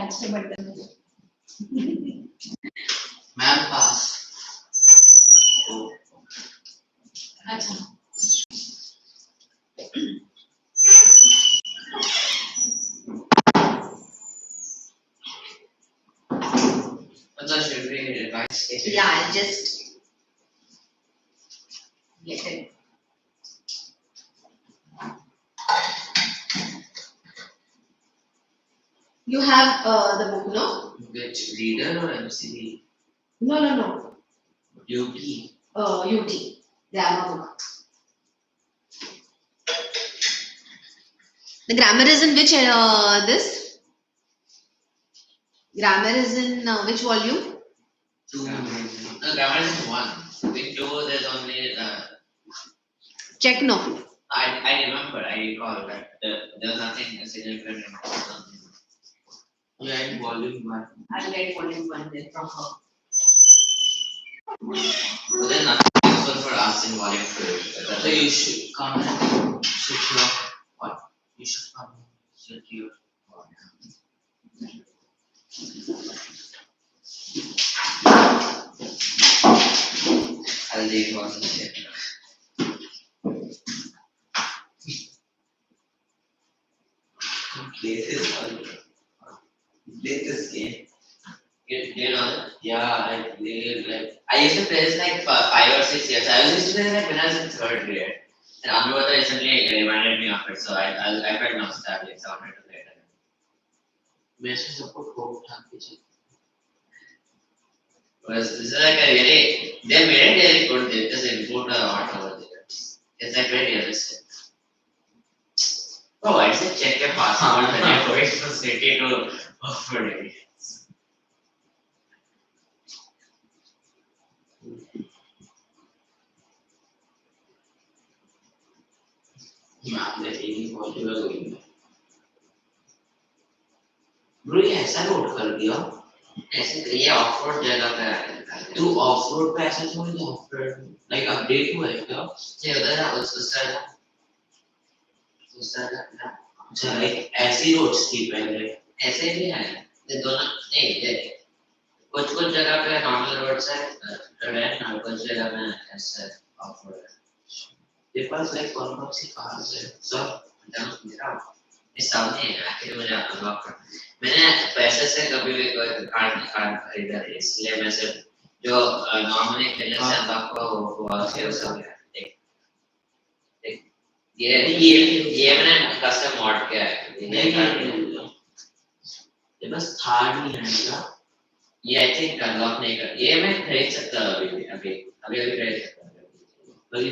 अच्छे बर्तन मैम पास अच्छा should we revise it? Yeah, I'll just get it. You have the book, no? Which reader or MCB? No. UT. UT, grammar book. The grammar is in which this? Grammar is in which volume? 2. No, grammar is 1. In 2 there's only Check no. I remember, I recall that there was nothing significant. Yeah, in volume 1. I'll get volume 1 then from her. But then nothing useful for us in volume 2. So you should come and sit your what? You should come and sit your I'll leave one here. Play this game. Do you know that? Yeah, I played like I used to play this like 5 or 6 years. I used to play like when I was in 3rd grade. And Amrita recently reminded me of it, so I felt nostalgic. So I wanted to play it again. Messi support hope was this is like a really they made it really good. They just improved a lot over there. It's like very realistic. Oh, I said check your passport when you're going from city to Oxford area. Bro ये ऐसा load कर दिया ऐसे ये off-road जगह पे तू off-road पे ऐसा छोड़ दे ऑफरोड लाइक अपडेट हुआ है क्या ये उधर उसका अच्छा लाइक ऐसी रोड्स थी पहले ऐसे भी है ये दोनों नहीं ये कुछ जगह पे नॉर्मल रोड्स है रेड ना कुछ जगह में ऐसे ऑफरोड है ये पास लाइक कौन सी कार्स है सब जान मेरा इस सामने आखिर मुझे अनलॉक करना मैंने पैसे से कभी भी कोई कार्ड खरीदा नहीं इसलिए मैं सिर्फ जो नॉर्मली खेलने से अनलॉक को वो सेव सब देख ये मैंने कस्टम मॉड किया है ये बस थार्ड नहीं है क्या ये आई थिंक अनलॉक नहीं कर ये मैं खरीद सकता अभी खरीद सकता अभी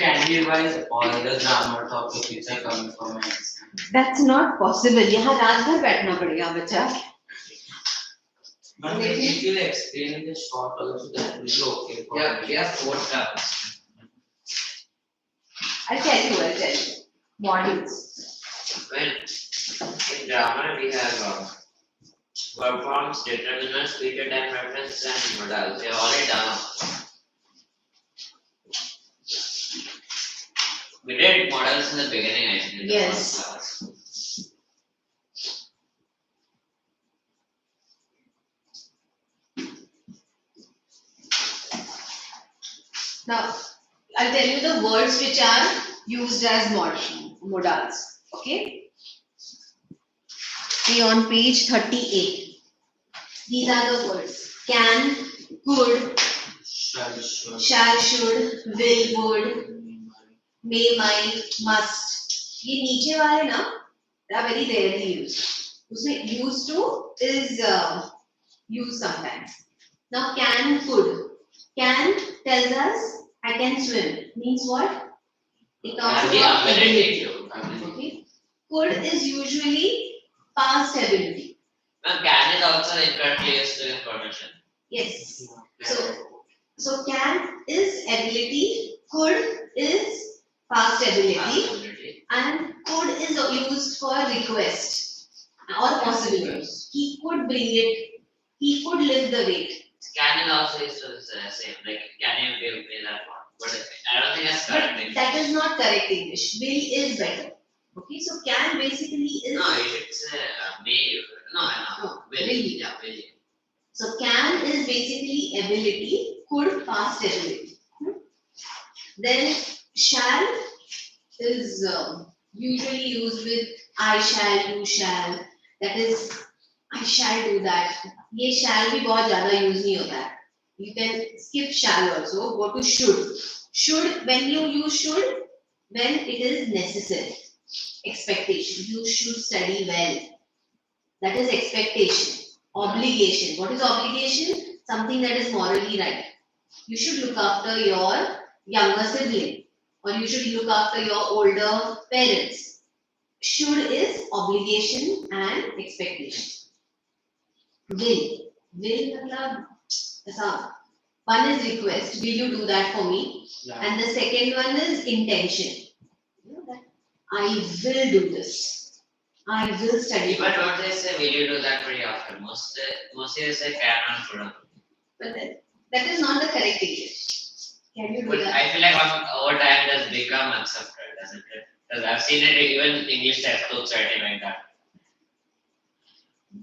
Can we revise all the grammar topics which are coming from my exam? That's not possible. यहाँ रात भर बैठना पड़ेगा बच्चा. But if you explain the short also that will be okay. Yeah, 4 terms. I'll tell you. Modules. Well, in grammar we have verb forms, determinants, future time references, and modals. We have already done. We did models in the beginning, I think. Yes. Now, I'll tell you the words which are used as modals. Okay. See on page 38. These are the words: can, could, shall, should, will, would, may, might, must. ये नीचे वाले ना they are very rarely used. उसमें used to is used sometimes. Now can, could. Can tells us I can swim. Means what? It talks about ability. Okay. Could is usually past ability. Now can is also incorrectly used to information. Yes. So can is ability. Could is past ability. And could is used for request. or possibilities. He could bring it. He could lift the weight. Can is also used to the same. Like, can you give me that one? But I don't think that's correct. But that is not correct English. Will is better. Okay, so can basically is. No, you should say may. No, will. Yeah, will. So can is basically ability, could past ability. Then shall is usually used with I shall, you shall. That is I shall do that. ये shall भी बहुत ज़्यादा use नहीं होता है. You can skip shall also. Go to should. Should, when you use should, when it is necessary. Expectation. You should study well. That is expectation. Obligation. What is obligation? Something that is morally right. You should look after your younger sibling, or you should look after your older parents. Should is obligation and expectation. Will. Will मतलब ऐसा. One is request. Will you do that for me? Yeah. And the second one is intention. You know that I will do this. I will study. But don't they say will you do that pretty often? Mostly they say can and couldn't. But that is not the correct English. Can you do But that? I feel like over time it has become accepted, doesn't it? Because I've seen it even English textbooks writing like that.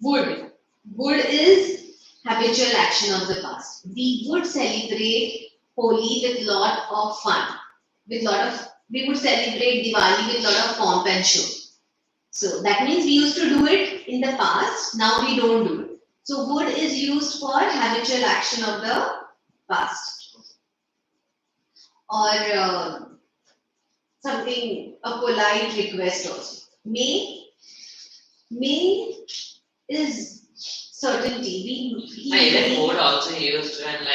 Would. Would is habitual action of the past. We would celebrate Holi with lot of fun. We would celebrate Diwali with lot of pomp and show. So that means we used to do it in the past, now we don't do it. So would is used for habitual action of the past. Or something, a polite request also. May is certainty. Even would also used when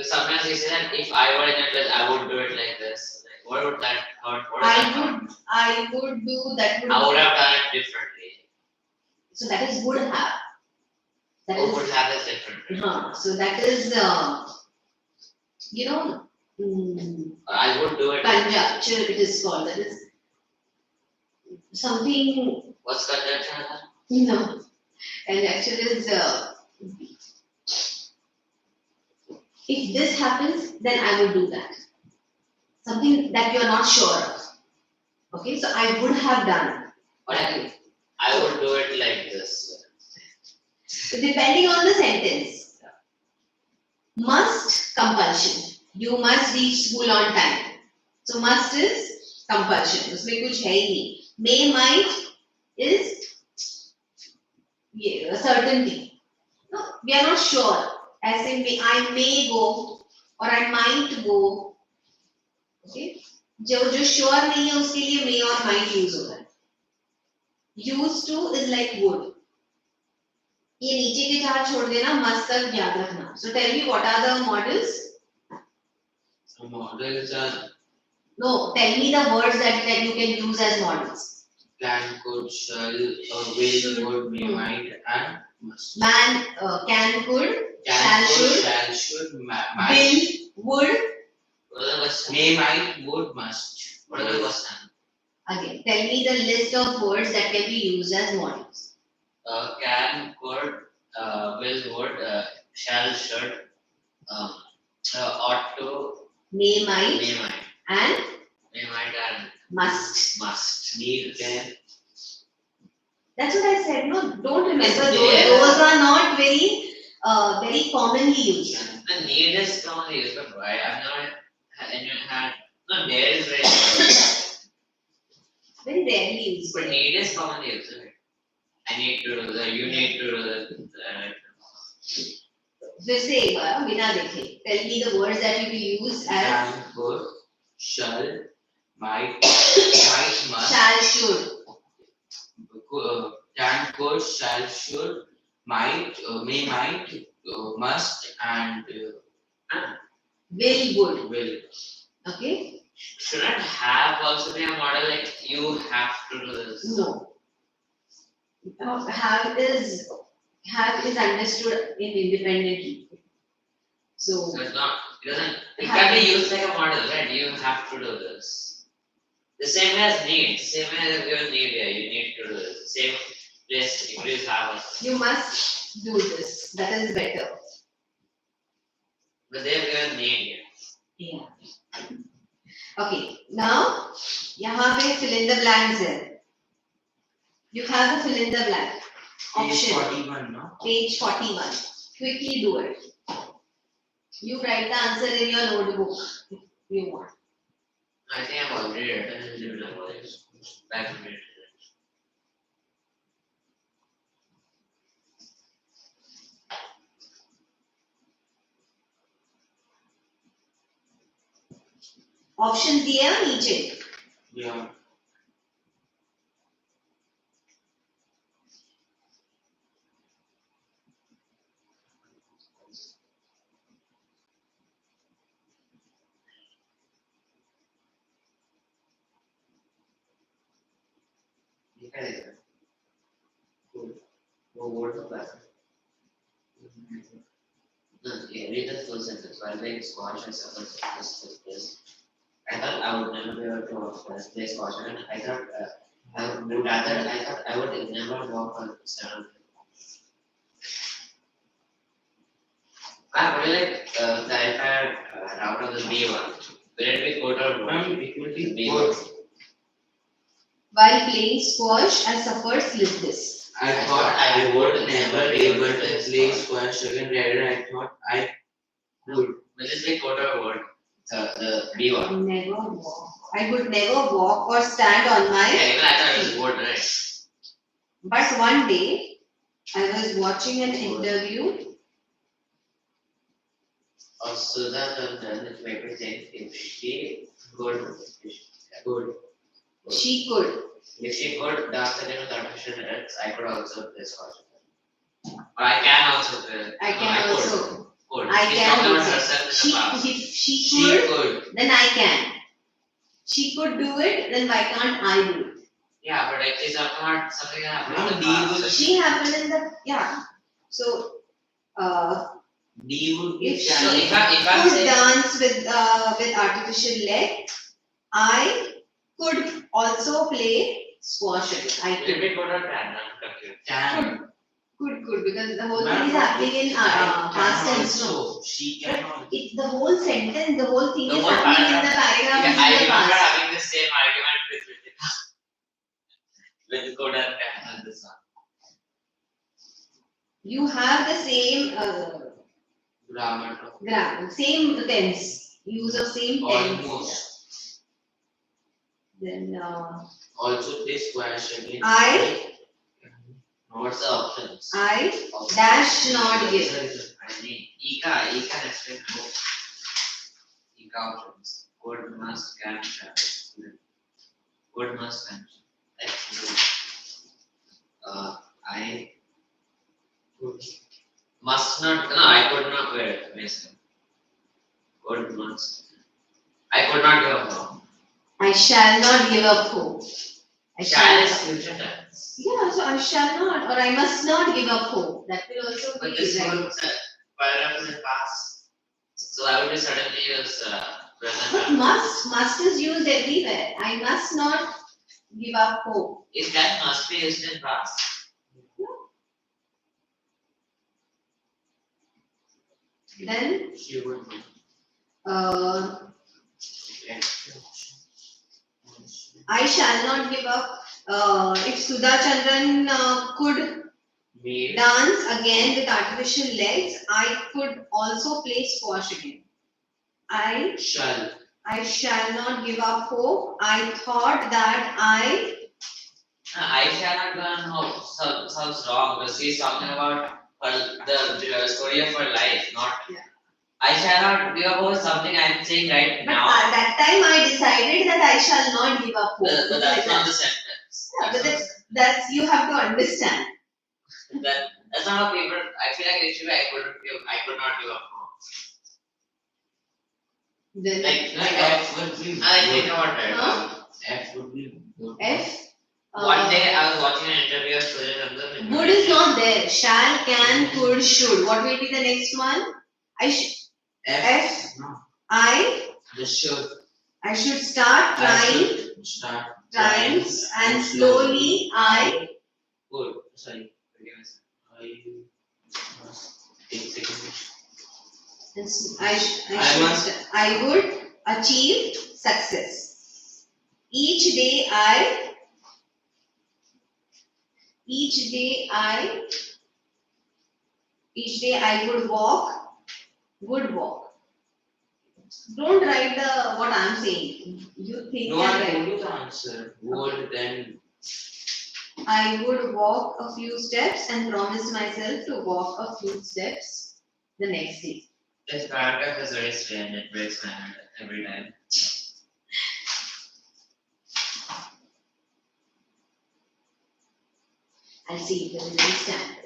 sometimes you say that if I were in your place I would do it like this. Like, what would that? I would do that. I would have done it differently. So that is would have. Would have is different. So that is I would do it. Conjecture it is called. That is something. What's conjecture? No. Conjecture is if this happens, then I will do that. Something that you are not sure of. Okay, so I would have done. But I would do it like this. So depending on the sentence. Must, compulsion. You must reach school on time. So must is compulsion. उसमें कुछ है ही नहीं. May, might is certainty. No, we are not sure. As in I may go or I might go. Okay. जो sure नहीं है उसके लिए may और might use होगा. Used to is like would. ये नीचे के चार छोड़ देना, must तक याद रखना. So tell me what are the models? So models are. No, tell me the words that you can use as models. Can, could, shall, will, would, may, might, and must. Man, can, could, Can, shall, should, might, will, would. May, might, would, must. What are the question? Again, tell me the list of words that can be used as models. Can, could, will, would, shall, should, ought to, May, might, and must. Need, can. That's what I said. No, don't remember those. Those are not very commonly used. The need is commonly used, but why? I've never had. No, there is very rarely used. But need is commonly used, right? I need to do that. You need to do that. फिर से एक बार बिना देखे. Tell me the words that you will use as. Can, could, shall, might, must. Shall, should. Can, could, shall, should, might, may, might, must, and will. Okay. Shouldn't have also be a model like you have to do this? No. Have is understood in independently. So it's not. It can be used like a model, right? You have to do this. The same as need. Same as your need here. You need to do this. Same. please have us. You must do this. That is better. But they have given need. Yeah. Okay. Now, यहाँ पे fill in the blanks है. You have to fill in the blank. Option. Page 41, no? Page 41. Quickly do it. You write the answer in your notebook if you want. I think I've already written in the numbers. Back in it. Options दिए हैं नीचे. Yeah. What word of that? No, yeah, read the full sentence. While playing squash, I suffered this. I thought I would never be able to play squash again. I thought I would never walk on stand. Would you like clarify out of the B one? Will it be quote or Ma'am, it will be B both. one? While playing squash, I suffered sleeplessness. I thought I would never be able to play squash again. Rather, I thought I would. Will this be quote or word? The B one. Never walk. I could never walk or stand on my. Yeah, even I thought it was word, right? But one day, I was watching an interview. Also, that it made me think if she could. She could. If she could dance again with artificial lyrics, I could also play squash. Or I can also play. I can no, also. Could. I She's can talking about also. herself in the past. If she She could, could. then I can. She could do it, then why can't I do it? Yeah, but at least not something that happened in the Ma'am, past. She happened in the yeah. So D would be if she So challenge. if I'm could saying dance with artificial leg, I could also play squash again. I will could. it be good or bad? I'm confused. Can. Good, because the whole Ma'am, thing is happening in past can tense. No, also. She can also. it the whole sentence, the whole thing The is whole happening in the paragraph. paragraph Yeah, I in the remember past. having the same argument with good and bad and this one. You have the same Grammar. same tense, use of same tense. Almost. Then Also, this squash again. What's the options? I dash not give. I mean, Ika can explain more. Ika options. Would, must, can, shall. Would, must, can. I must not. No, I could not. Wait, miss. Would, must. I could not give up hope. I shall not give up hope. I Shall is shall. future tense. Yeah, so I shall not, or I must not give up hope. That will also But be this right. whole paragraph is in past. So I would just suddenly use present. But must is used everywhere. I must not give up hope. If that must be used in past. Then She would be. I shall not give up. If Sudha Chandran could Made. dance again with artificial legs, I could also play squash again. I shall not give up hope. I thought that I shall not go on hope. Sounds wrong because he's talking about the story of her life, not. Yeah. I shall not give up hope is something I'm saying right but now. that time I decided that I shall not give up hope. But that's not the sentence. Yeah, but that's you have to understand. That's not how people. I feel like it should be I could not give up hope. Then Like F would be. I think about it. Huh? F would be. Good. F. One day I was watching an interview of Surya Nandar. Would is not there. Shall, can, could, should. What will be the next one? F. No. The should. I should start I trying, should start trying, and slowly I Good. Sorry, I must take second. I would achieve success. Each day I would walk. Don't write what I'm saying. You think No, that I right. told you the answer. Would then. I would walk a few steps and promise myself to walk a few steps the next day. This paragraph is very strange. It breaks my heart every time. I'll see if there is any standard.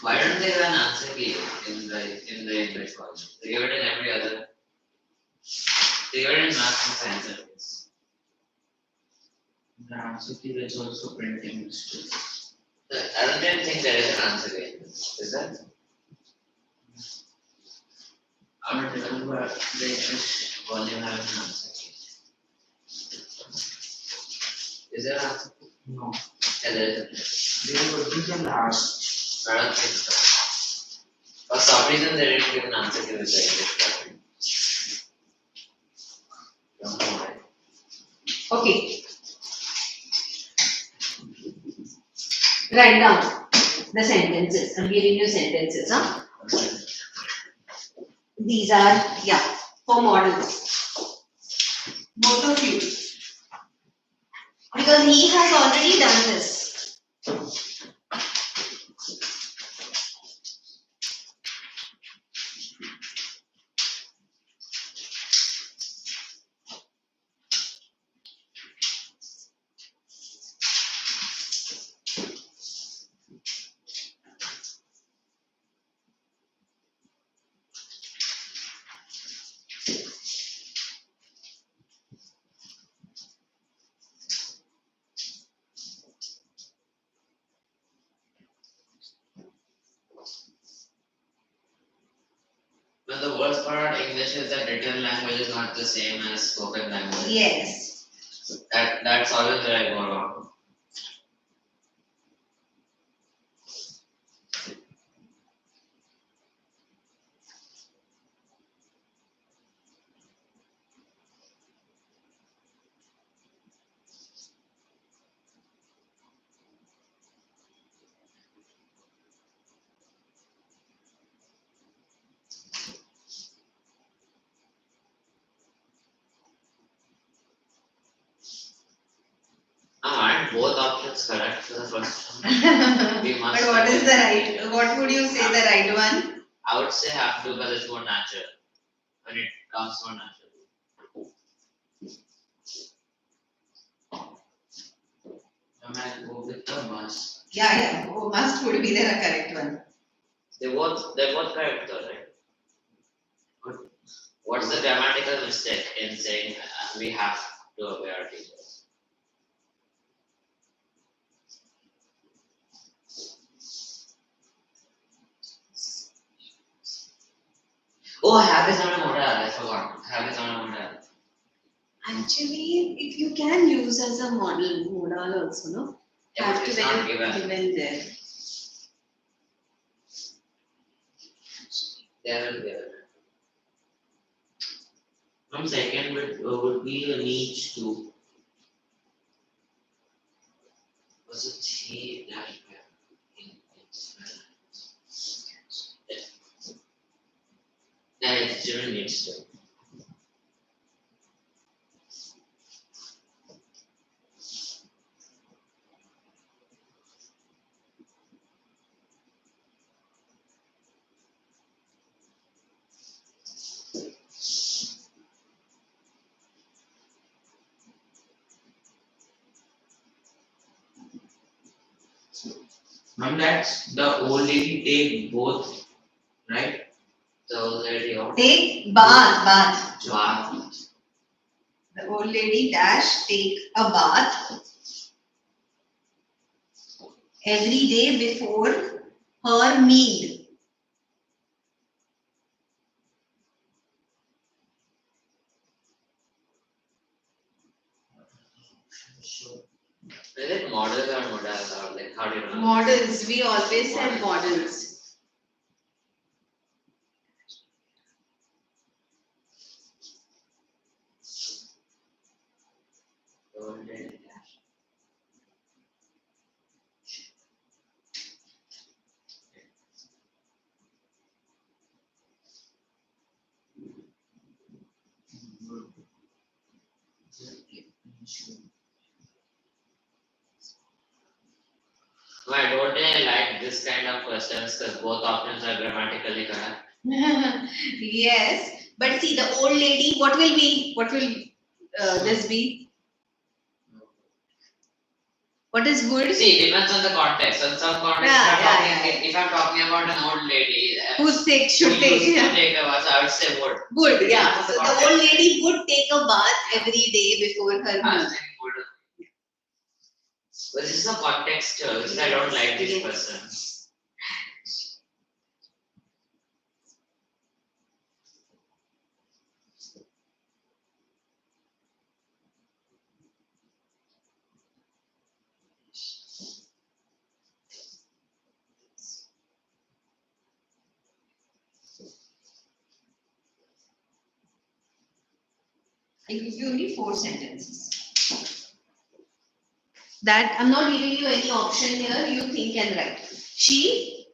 Why don't they give an answer key in the English version? They give it in every other. They give it in maths and science at least. The answer key is also printing mistake. I don't even think there is an answer key. Is that? I don't remember the English. Volume have an answer key. Is there an answer key? No. Yeah, there is. They would be the last. I don't think so. For some reason, they didn't give an answer to the English version. Don't know why. Okay. Write down the sentences. I'm giving you sentences. Huh? These are, for models. Both of you. Because he has already done this. But the worst part about English is that written language is not the same as spoken language. Yes. That's always where I go wrong. Aren't both options correct for the first one? We must But what is the right? What would you say the right one? I would say have to because it's more natural. When it comes more natural. I might go with the must. Yeah. Oh, must would be the correct one. They're both correct though, right? But what's the grammatical mistake in saying we have to obey our teachers? Oh, have is on a modal. I forgot. Have is on a modal. Actually, if you can use as a modal also, no? Yeah, but Have to it's not be given. given there. They will give it. One second would be a niche to. Was it he like yeah, it still needs to. Mom, that's the old lady take both, right? The old lady of Take bath. bath. The old lady dash take a bath every day before her meal. Sure. Is it model or models or like how do you know? Models. We always said models. No, I don't really like this kind of questions because both options are grammatically correct. Yes, but see the old lady. What will be? What will this be? What is good? See, it depends on the context. In some context, if I'm talking about an old lady Who's take should who take used to take a bath, I would say would. would, It yeah. depends on So the the context. old lady would take a bath every day before her I meal. think would. But this is a contextual. This is I don't like this Yes. person. I give you only 4 sentences. That I'm not giving you any option here. You think and write. She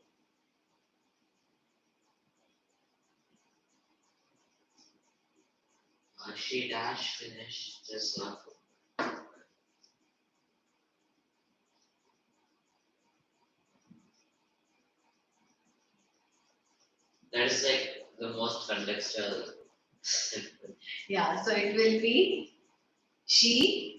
She dash finished this one. That is like the most contextual. yeah. So it will be she.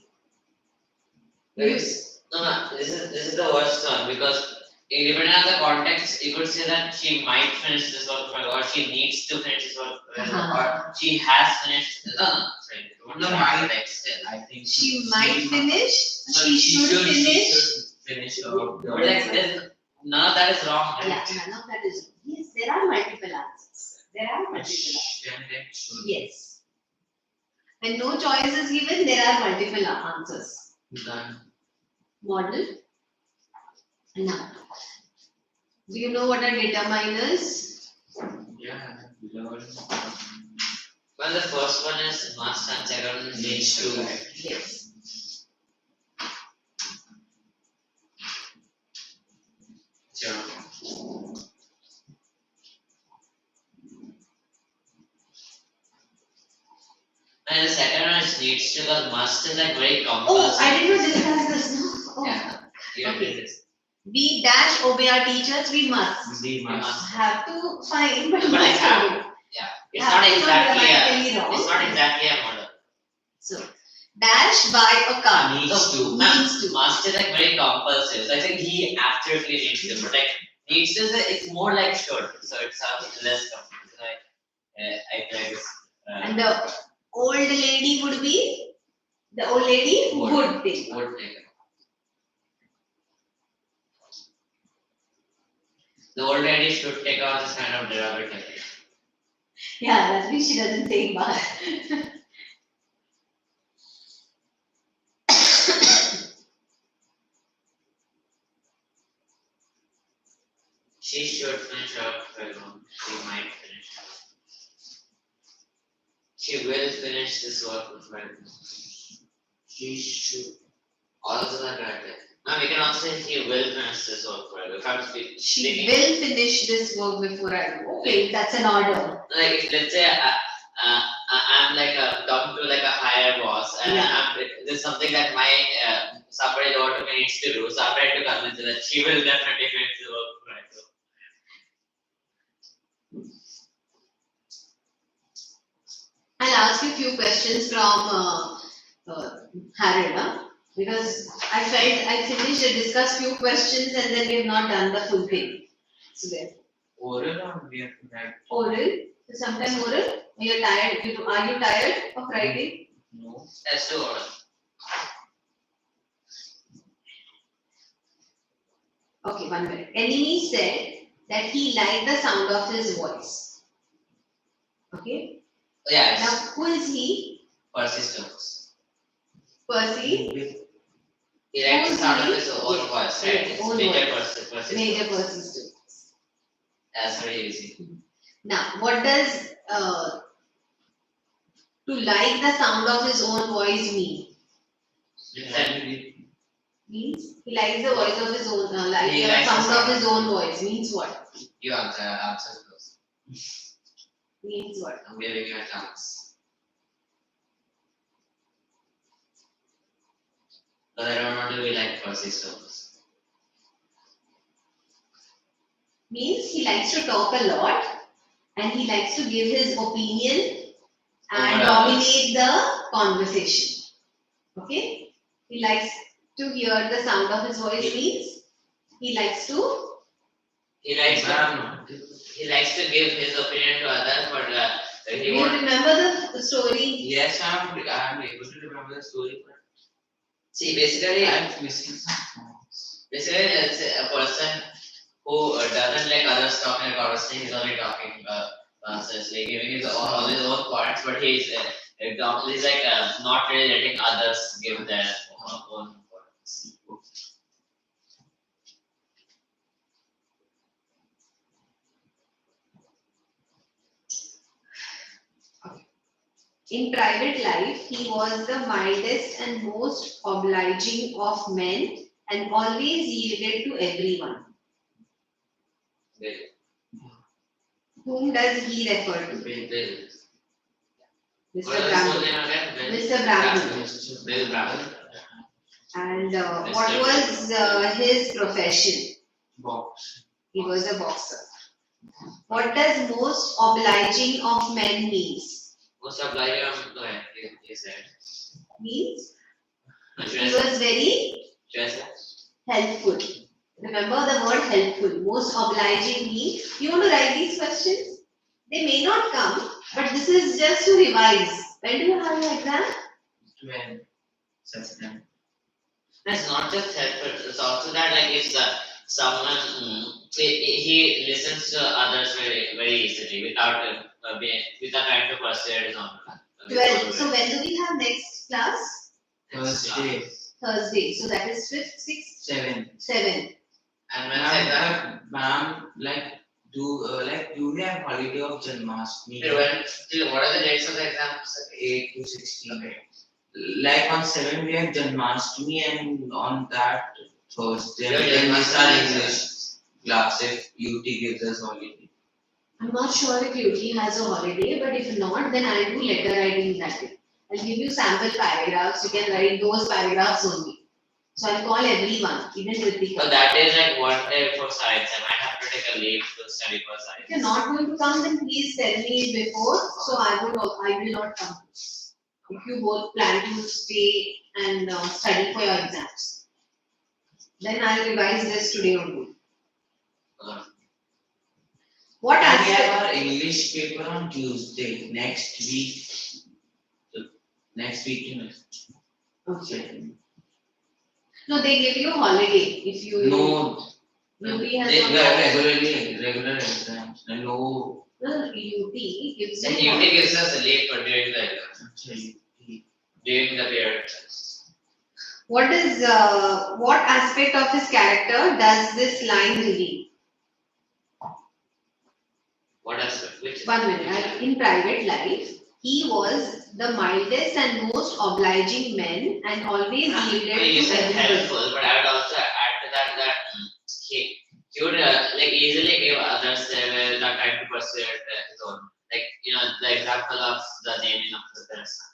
This is the worst one because depending on the context, you could say that she might finish this work or she needs to finish this work or she has finished. Sorry, No, I think She might finish. So She should finish. Finish But like none of that is wrong. Right? Yeah, none of that is. Yes, there are multiple answers. There are multiple answers. Yes. When no choice is given, there are multiple answers. Done. Model. Now, do you know what a determine is? Yeah. Well, the first one is must and second one needs to. Yes. Sure. And the second one is needs to because must is like very compulsory. Oh, I did not discuss this. No. Oh. Yeah. You Okay. did this. We dash obey our teachers. We must. We must. Have to find, but But must I have. obey. Yeah. It's Yeah, not it's exactly grammatically wrong. It's not exactly a model. So, dash by a car. Needs to. Needs to. Must is like very compulsive. So I think he absolutely needs to. But like needs to it's more like should. So it sounds less compulsive. Like I try this. And the old lady would be, the old lady would take. Would take. The old lady should take out this kind of derivative. Yeah, that means she doesn't take bath. She should finish up her own. She might finish. She will finish this work with her. She should. All of that right there. Now we can also say she will finish this work for her. If I'm She will finish this work before I do. Okay, that's an order. Like if let's say I'm like talking to like a higher boss and there's something that my somebody over to me needs to do. So I'm trying to convince her that she will definitely finish the work for her. I'll ask you a few questions from Harold, because I felt I finished and discussed few questions and then we have not done the full thing. So there. Oral or we have to write? Oral. So sometime oral. Are you tired? Are you tired of writing? No. Let's do oral. Okay, 1 minute. Enemy said that he liked the sound of his voice. Okay. Yes. Now, who is he? Persistence. Percy. He likes the sound of his own Yes. voice, right? Yes, own Major voice. persistent. Major persistent. That's very easy. Now, what does to like the sound of his own voice mean? Means he likes the voice of his own, like He the likes the sound of sound. his own voice. Means what? You answer first. Means what? I'm giving you a chance. But I don't want to be like persistent. Means he likes to talk a lot and he likes to give his opinion and dominate the conversation. Okay? He likes to hear the sound of his voice means he likes to He likes to give his opinion to others, but do you remember the story? Yes, I'm able to remember the story, but see, basically, I'm missing some thoughts. basically, let's say a person who doesn't like others talking about his thing, he's only talking nonsense, like giving his all his own points, but he's like not really letting others give their own points. In private life, he was the mildest and most obliging of men and always yielded to everyone. Whom does he refer to? Mr. Brahman. Mr. Brahman. Bill Brahman. And what was his profession? Box. He was a boxer. What does most obliging of men means? Most obliging, he said. Means he was very helpful. Remember the word helpful. Most obliging means you want to write these questions? They may not come, but this is just to revise. When do you have your exam? 12 September. It's not just helpful, it's also that like if someone he listens to others very easily without trying to persuade his own. 12. So when do we have next class? Thursday. Thursday. So that is 5th, 6th, 7. And when I said Ma'am, do we have holiday of Janmashtami? what are the dates of the exams? 8 to 16. Okay. Like on 7 we have Janmashtami and on that Thursday Yeah, then we start Janmashtami. English class if UT gives us holiday. I'm not sure if UT has a holiday, but if not, then I'll do letter writing that day. I'll give you sample paragraphs. You can write those paragraphs only. So I'll call everyone, even Ritika. So that is like one day for science. I might have to take a leave to study for science. If you're not going to come, then please tell me before, so I will not come. If you both plan to stay and study for your exams, then I'll revise this today only. What And we aspect? have our English paper on Tuesday next week. Okay. No, they give you holiday if you. No, UT they has have not. regular exams. No. UT gives Then you. UT gives us a leave for during the exam. During the period. What aspect of his character does this line reveal? What aspect? Which? 1 minute. In private life, he was the mildest and most obliging man and always yielded You to said everyone. helpful, but I would also add to that he would like easily give others the time to pursue his own. Like the example of the naming of the person.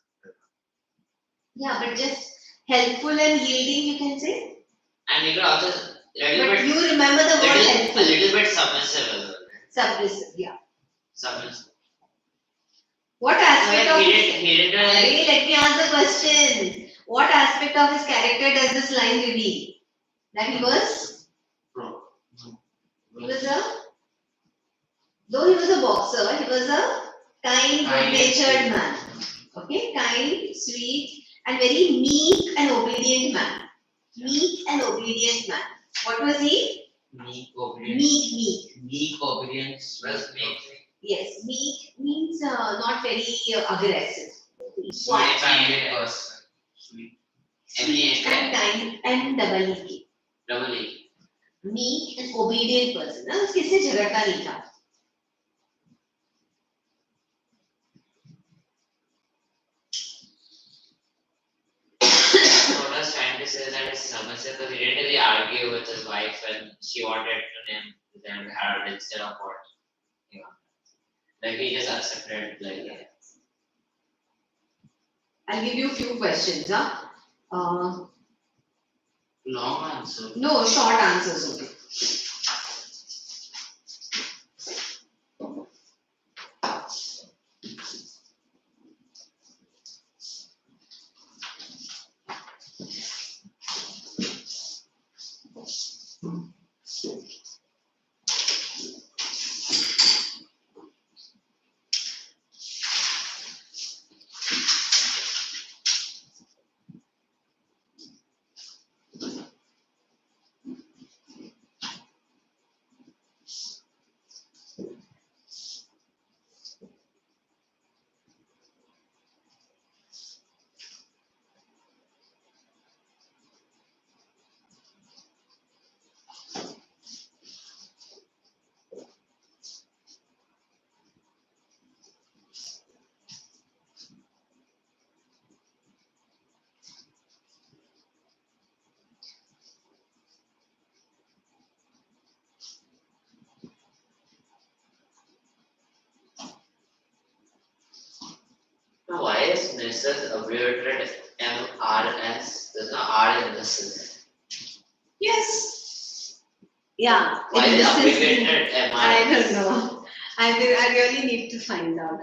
Yeah, but just helpful and yielding, you can say. And you could also But you remember the word a helpful. little bit submissive as well. Submissive, yeah. Submissive. What aspect of his he did Hey, let me ask the question. What aspect of his character does this line reveal? That he was though he was a boxer, he was a kind, good-natured man. Okay, kind, sweet, and very meek and obedient man. Meek and obedient man. What was he? Meek obedience. Meek obedience. was meek. Yes, meek means not very aggressive. Sweet family person. Sweet. M-E-K. and kind and double E. Double E. Meek and obedient person. ना किससे झगड़ता नहीं था. So what I was trying to say that his Samasya, so he didn't really argue with his wife when she wanted to name them Harold instead of what he wanted. Like he just accepted like that. I'll give you a few questions. Long answer. No, short answers only. Now why is Mrs. abbreviated MRS? There's no R in this. Yes. Yeah. Why is this it abbreviated MRS? I don't know. I really need to find out.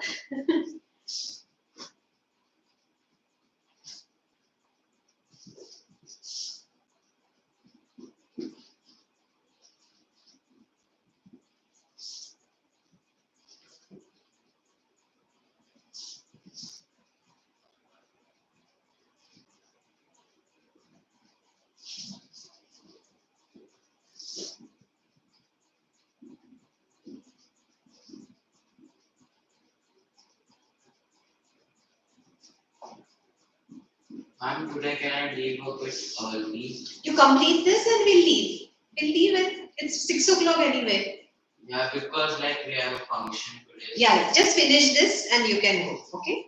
Ma'am, today can I leave a bit early? You complete this and we'll leave. We'll leave at it's 6 o'clock anyway. Yeah, because like we have a function today. Yeah, just finish this and you can go. Okay.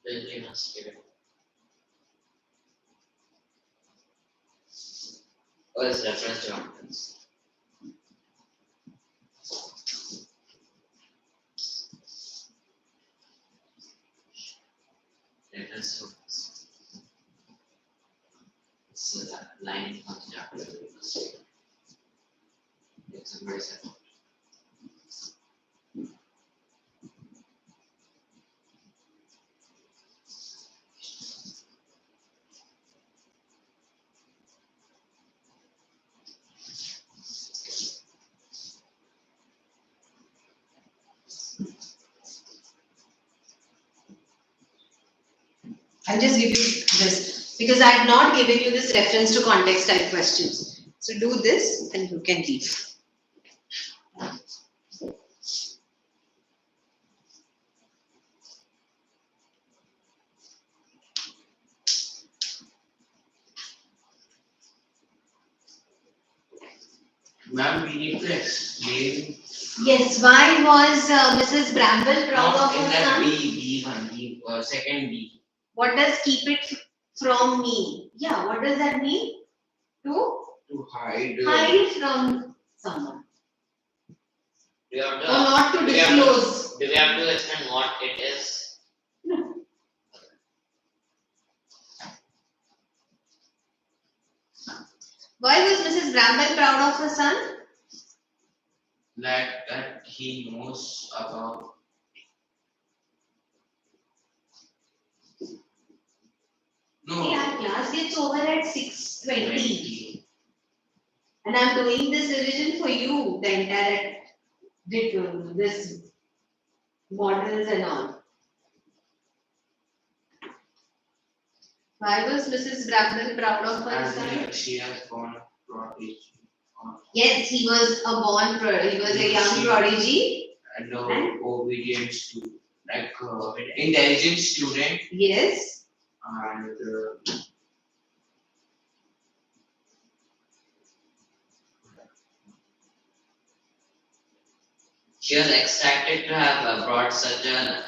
Really must give it. What is reference to mountains? Reference to mountains. So that line on the chapter. It's a very simple. I'll just give you this because I have not given you this reference to context type questions. So do this and you can leave. Ma'am, we need to explain. Yes, why was Mrs. Bramble proud No, of in her that son? B1, second B. What does keep it from me? Yeah, what does that mean? To To hide. hide from someone. Do you have to, Or not to do we have to- disclose. do we have to explain what it is? No. Why was Mrs. Bramble proud of her son? That he knows about. No. See, our class gets over at 6:20. 20. And I'm doing this revision for you, the entire this models and all. Why was Mrs. Bramble proud of her son? And she has gone prodigy. Yes, he was a he was a young prodigy. And obedient student, like intelligent student. Yes. And She was expected to have brought such a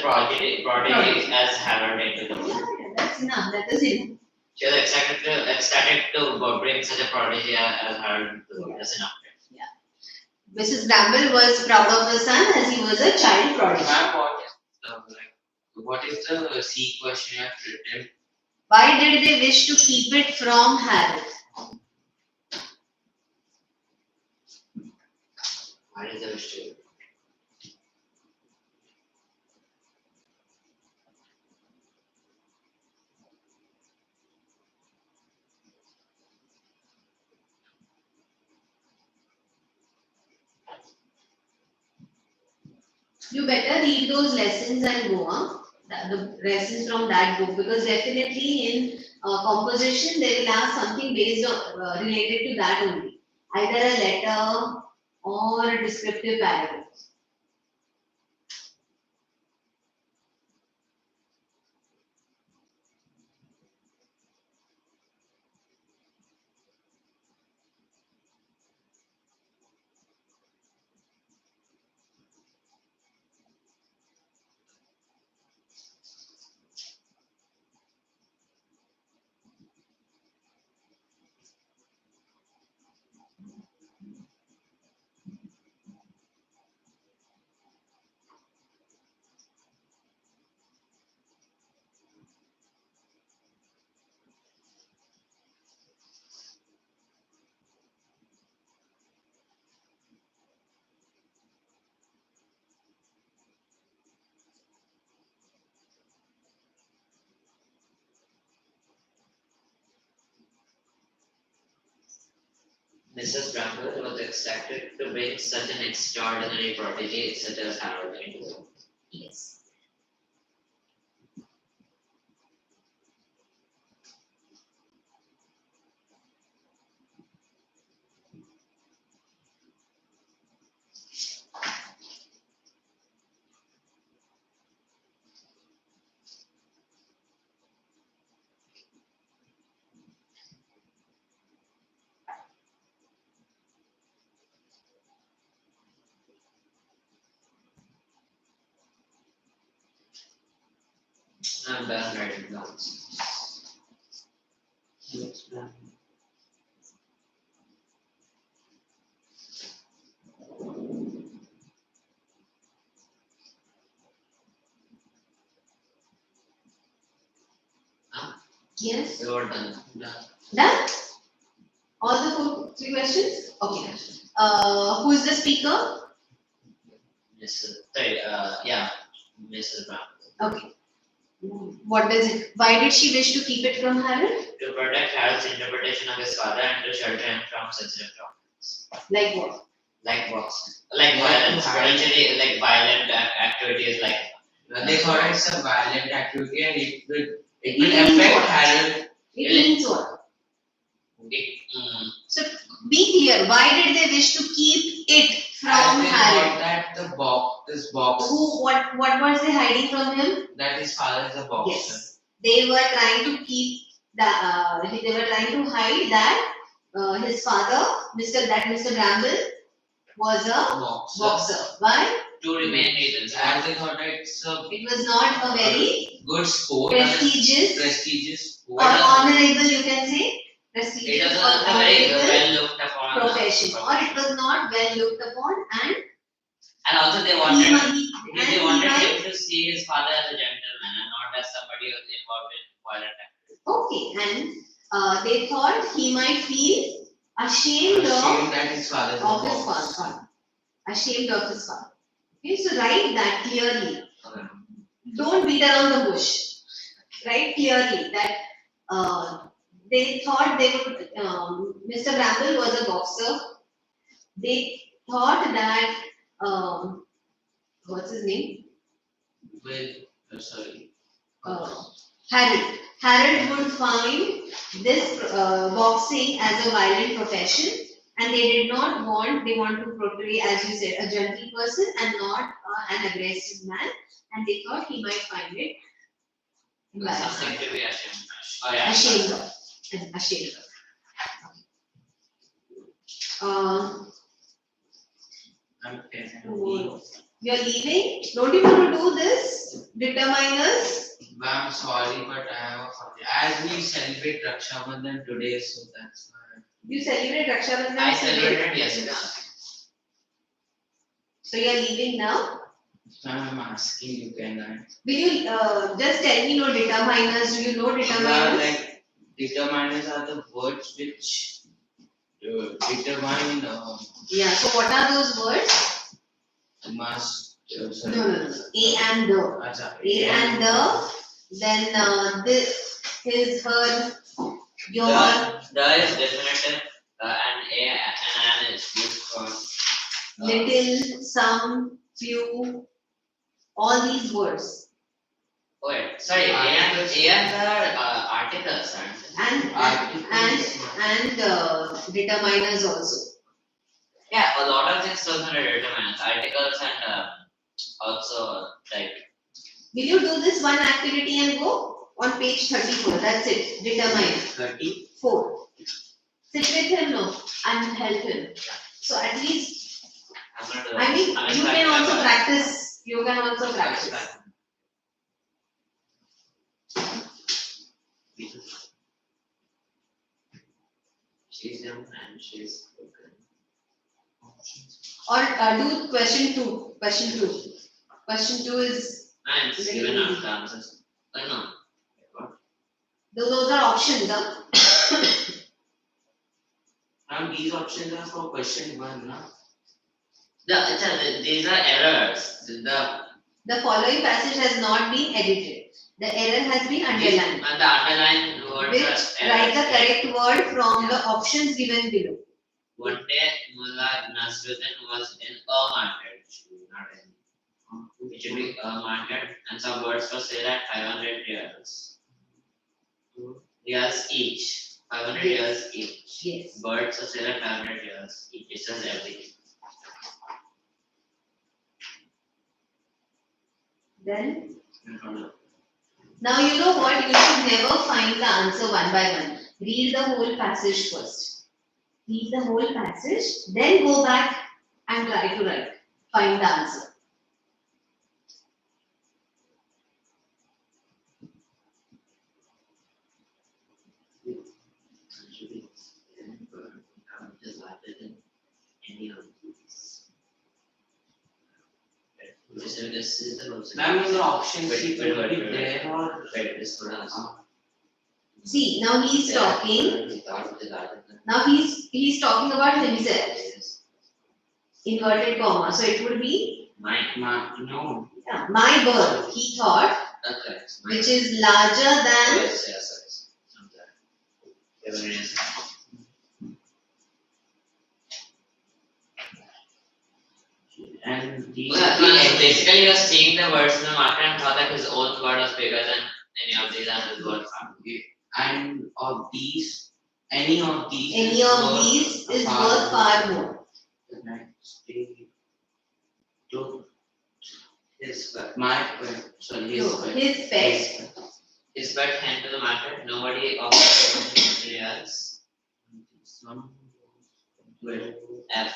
prodigy as Harold into the world. That's enough. That is enough. She was expected to bring such a prodigy as Harold into the world. That's enough. Mrs. Bramble was proud of her son as he was a child prodigy. ma'am, what is the C question you have written? Why did they wish to keep it from Harold? Why is the wish to? You better read those lessons and go on. The lessons from that book, because definitely in composition they will ask something based on related to that only, either a letter or a descriptive paragraph. Mrs. Bramble was expected to bring such an extraordinary prodigy such as Harold into the world. Yes. I'm done writing down. Yes, ma'am. Yes. We were done. Done? All the three questions? Okay. Who is the speaker? Mrs. Bramble. Okay. What does it? Why did she wish to keep it from Harold? To protect Harold's interpretation of his father and to shelter him from sensitive topics. Like what? Like what? Like violence, potentially like violent activities like. They thought it's a violent activity and it will means affect what? Harold. It means what? So be clear. Why did they wish to keep it from As they Harold? thought that this box. What was they hiding from him? That his father is a boxer. Yes. They were trying to keep they were trying to hide that his father, Mr. Bramble, was a boxer. Why? Two remaining reasons. As they thought that It was not a very good sport. prestigious sport. or honorable, you can say. It Prestigious was or not a very honorable well looked upon profession, or it was not well looked upon, and also they wanted him to see his father as a gentleman and not as somebody who was involved in violent activities. Okay, and they thought he might feel ashamed that his father is of a his boxer. father. Ashamed of his father. Okay, so write that clearly. Okay. Don't beat around the bush. Write clearly that they thought they would. Mr. Bramble was a boxer. They thought that what's his name? Sorry. Harold. Harold would find this boxing as a violent profession, and they want to portray, as you said, a gentle person and not an aggressive man, and they thought he might find it embarrassing. Something to be ashamed. Oh yeah. Ashamed of. Ashamed of. Okay. You're leaving? Don't you want to do this? Determiners? I'm sorry, but I have a funny. As we celebrate Raksha Bandhan today, so that's why. You celebrate Raksha Bandhan I today? celebrated yesterday. So you're leaving now? I'm asking you, can I? Will you just tell me no determiners? Do you know determiners? Like determiners are the words which determine Yeah, so what are those words? must. No. A and the. Acha, A and the. Then this, his, her, your. The is definitive, and a and an is used for Little, some, few, all these words. wait, sorry, a and the articles, aren't they? And determiners also. Yeah, a lot of things those are determinants, articles and also like. Will you do this one activity and go on page 34? That's it. Determine. 34. Sit with him, no, and help him. So at least, I'm gonna do I mean, that. you can also practice. You can also practice. She's young and she's okay. Or do question 2. Question 2. Question 2 is. And it's given out the answers. I know. What? Those are options, huh? Now these options are for question 1, no? These are errors. The following passage has not been edited. The error has been underlined. And the underlined words Which are write the errors. correct word from the options given below. One day, Mullah Nasruddin was in a market. Not in. It should be a market, and some birds for sale at 500 reals. Reals each. 500 reals each. Yes. Birds for sale at 500 reals each. It says everything. Then. Now you know what? You should never find the answer one by one. Read the whole passage first. Read the whole passage, then go back and try to write. Find the answer. Ma'am, in the options she will be there or See, now he's talking. Now he's talking about himself. Inverted comma. So it would be no. yeah, my bird. He thought, which is larger than. And these Basically, he was seeing the words in the market and thought that his own word was bigger than any of these and his word. and of these, any of these Is worth far more. His bird. His pet. His bird came to the market. Nobody offered anything else. F.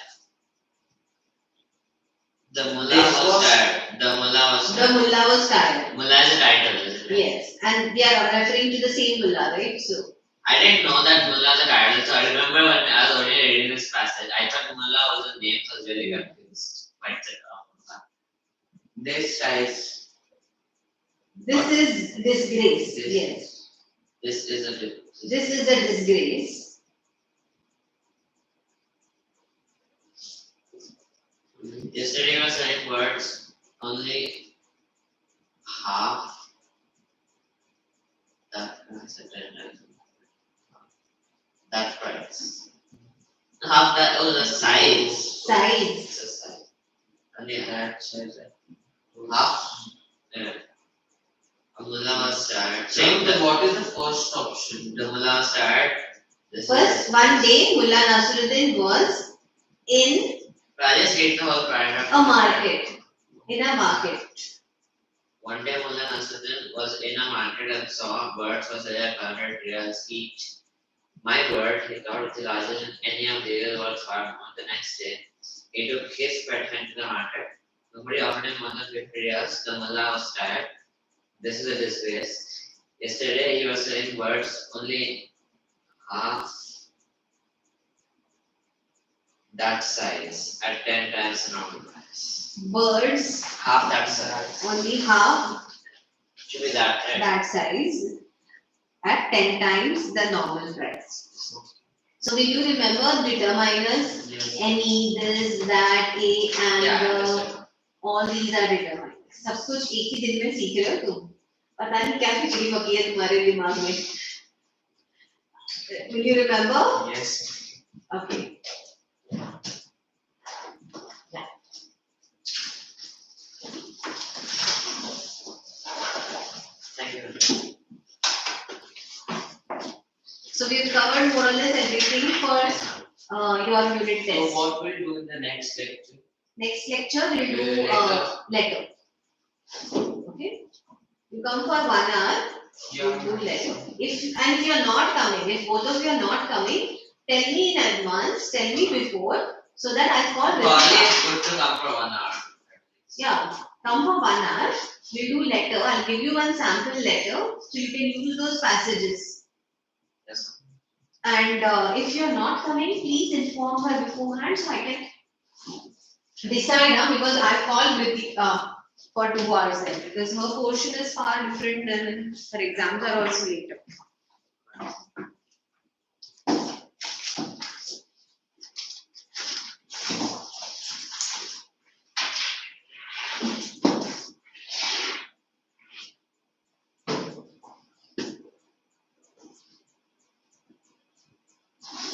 The mullah was tired. The mullah was tired. Mullah is a title, isn't it? Yes, and we are referring to the same mullah, right? So. I didn't know that mullah is a title, so I remember when I was only reading this passage, I thought mullah was a name, so I was really confused. This size. This is disgrace. Yes. This is a disgrace. Yesterday was saying words only half that price. Half that the size. Only that size. Half. Yeah. The mullah was tired. Saying that what is the first option? The mullah was tired. First, one day Mullah Nasruddin was in Rajesh, read the whole paragraph. a market. In a market. One day Mullah Nasruddin was in a market and saw birds for sale at 100 riyals each. My bird, he thought, is larger than any of these was found on the next day. He took his pet hen to the market. Nobody offered him more than 50 riyals. The mullah was tired. This is a disgrace. Yesterday he was selling birds only half that size at 10 times the normal price. Birds Half that size. only half Should be that, right? that size at 10 times the normal price. So will you remember determiners? Yes. Any, this, that, a, and Yeah, I the, understand. all these are determiners. सब कुछ एक ही दिन में सीख रहे हो तुम? पता नहीं क्या खिचड़ी पकी है तुम्हारे दिमाग में? Will you remember? Yes. Okay. Thank you. So we've covered more or less everything for your unit So test. what we'll do in the next lecture? Next lecture we'll do letter. Okay. You come for 1 hour. We'll do letter. If you're not coming, if both of you are not coming, tell me in advance. Tell me before, so that I call. Probably it's good to come for 1 hour. Yeah. Come for 1 hour. We'll do letter. I'll give you one sample letter, so you can use those passages. Yes. And if you're not coming, please inform her beforehand so I can decide because I've called Vritti for 2 hours then because her portion is far different than her exams are also later.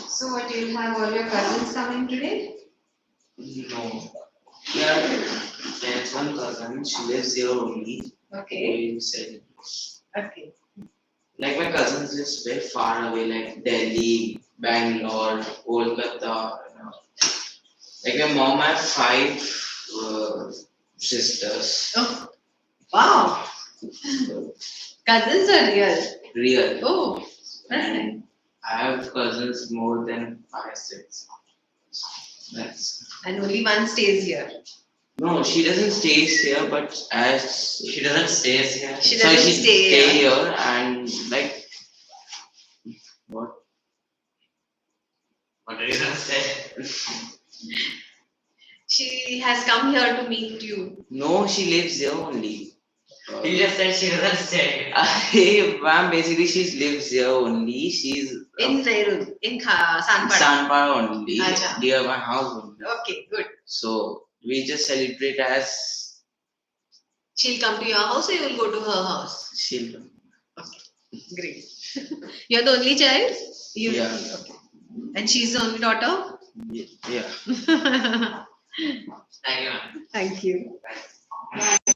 So what, you'll have all your cousins coming today? No. Yeah, there's one cousin, she lives here only. Okay. We said, Okay. like my cousins live very far away, like Delhi, Bangalore, Kolkata. You know. Like my mom has 5 sisters. Oh, wow. Cousins are real. Real. Oh, that's nice. I have cousins more than 5, 6. That's And only one stays here. no, she doesn't stay here, but as She doesn't stay here. She so doesn't she stay here and like what? What are you gonna say? She has come here to meet you. No, she lives here only. He just said she doesn't stay. Hey, ma'am, basically she lives here only. She's In Nehru, in Sanpara. Sanpara only, Acha. near my house only. Okay, good. So we just celebrate as She'll come to your house or you will go to her house? children. Great. You're the only child? You, Yeah. Okay. And she's the only daughter? Yeah. Thank you, ma'am. Thank you. Bye. Bye.